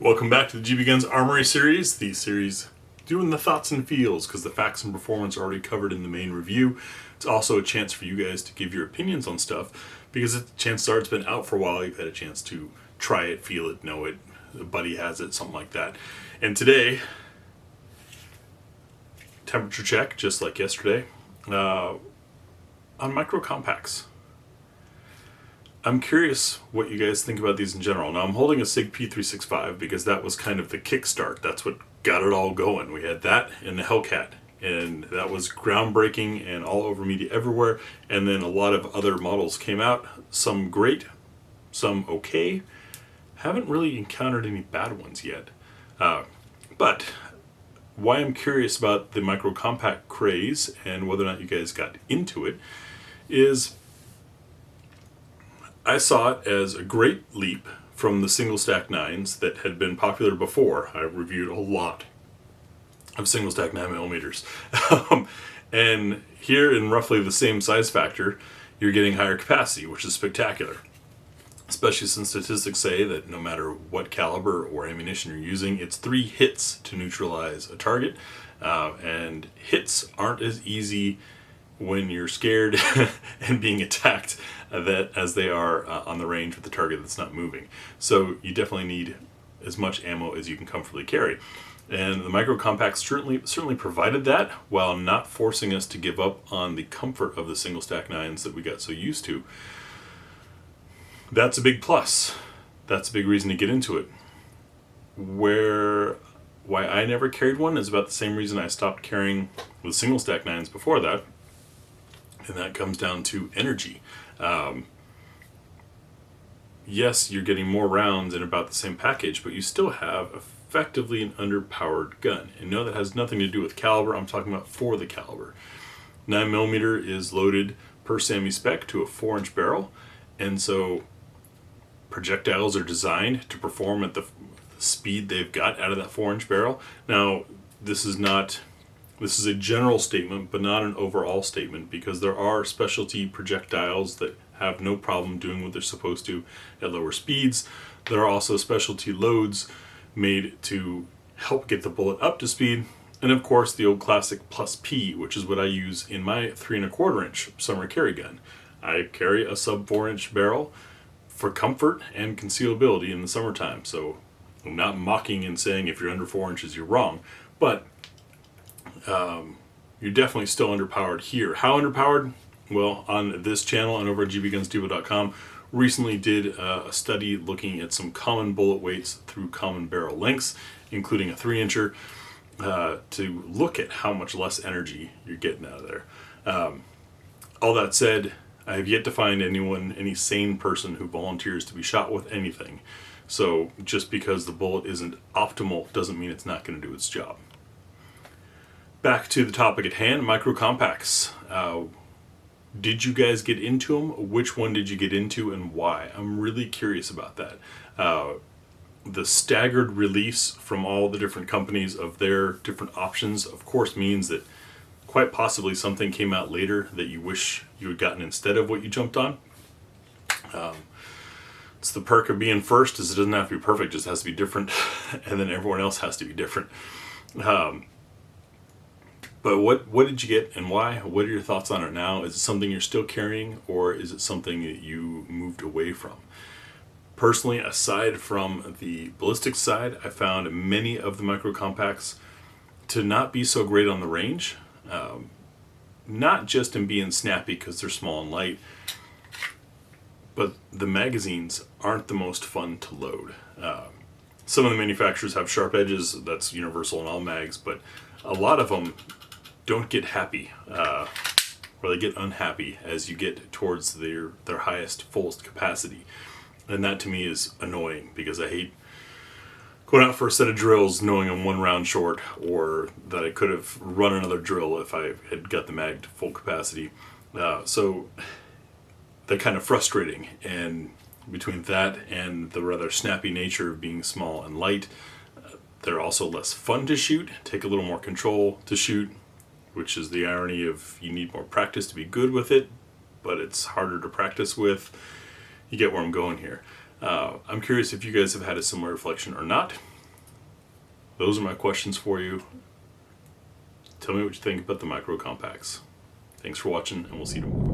Welcome back to the GBGuns Armory series, the series doing the thoughts and feels, because the facts and performance are already covered in the main review. It's also a chance for you guys to give your opinions on stuff, because chances are it's been out for a while, you've had a chance to try it, feel it, know it, a buddy has it, something like that. And today, temperature check, just like yesterday, on micro compacts. I'm curious what you guys think about these in general. Now, I'm holding a SIG P365 because that was kind of the kickstart. That's what got it all going. We had that and the Hellcat, and that was groundbreaking and all over media everywhere. And then a lot of other models came out, some great, some okay. Haven't really encountered any bad ones yet. But why I'm curious about the micro compact craze and whether or not you guys got into it is I saw it as a great leap from the single stack 9s that had been popular before. I reviewed a lot of single stack 9mm. And here in roughly the same size factor, you're getting higher capacity, which is spectacular. Especially since statistics say that no matter what caliber or ammunition you're using, it's 3 hits to neutralize a target. And hits aren't as easy when you're scared and being attacked as they are on the range with the target that's not moving. So you definitely need as much ammo as you can comfortably carry. And the micro compacts certainly provided that, while not forcing us to give up on the comfort of the single stack 9s that we got so used to. That's a big plus. That's a big reason to get into it. Why I never carried one is about the same reason I stopped carrying the single stack 9s before that. And that comes down to energy. Yes, you're getting more rounds in about the same package, but you still have effectively an underpowered gun. And no, that has nothing to do with caliber. I'm talking about for the caliber. 9mm is loaded per SAMI spec to a 4-inch barrel, and so projectiles are designed to perform at the speed they've got out of that 4-inch barrel. Now, this is a general statement, but not an overall statement, because there are specialty projectiles that have no problem doing what they're supposed to at lower speeds. There are also specialty loads made to help get the bullet up to speed. And of course, the old classic plus P, which is what I use in my 3¼ inch summer carry gun. I carry a sub 4-inch barrel for comfort and concealability in the summertime. So I'm not mocking and saying if you're under 4 inches, you're wrong, but you're definitely still underpowered here. How underpowered? Well, on this channel and over at GBGunsDepot.com, recently did a study looking at some common bullet weights through common barrel lengths, including a 3-incher, to look at how much less energy you're getting out of there. All that said, I have yet to find any sane person who volunteers to be shot with anything. So just because the bullet isn't optimal doesn't mean it's not going to do its job. Back to the topic at hand, micro compacts. Did you guys get into them? Which one did you get into and why? I'm really curious about that. The staggered release from all the different companies of their different options, of course, means that quite possibly something came out later that you wish you had gotten instead of what you jumped on. It's the perk of being first, is it doesn't have to be perfect, it just has to be different, and then everyone else has to be different. But what did you get and why? What are your thoughts on it now? Is it something you're still carrying, or is it something that you moved away from? Personally, aside from the ballistic side, I found many of the micro compacts to not be so great on the range. Not just in being snappy because they're small and light, but the magazines aren't the most fun to load. Some of the manufacturers have sharp edges, that's universal in all mags, but a lot of them don't get happy, or they get unhappy as you get towards their highest, fullest capacity. And that to me is annoying, because I hate going out for a set of drills knowing I'm 1 round short, or that I could have run another drill if I had got the mag to full capacity. So they're kind of frustrating, and between that and the rather snappy nature of being small and light, they're also less fun to shoot, take a little more control to shoot, which is the irony of you need more practice to be good with it, but it's harder to practice with. You get where I'm going here. I'm curious if you guys have had a similar reflection or not. Those are my questions for you. Tell me what you think about the micro compacts. Thanks for watching, and we'll see you tomorrow.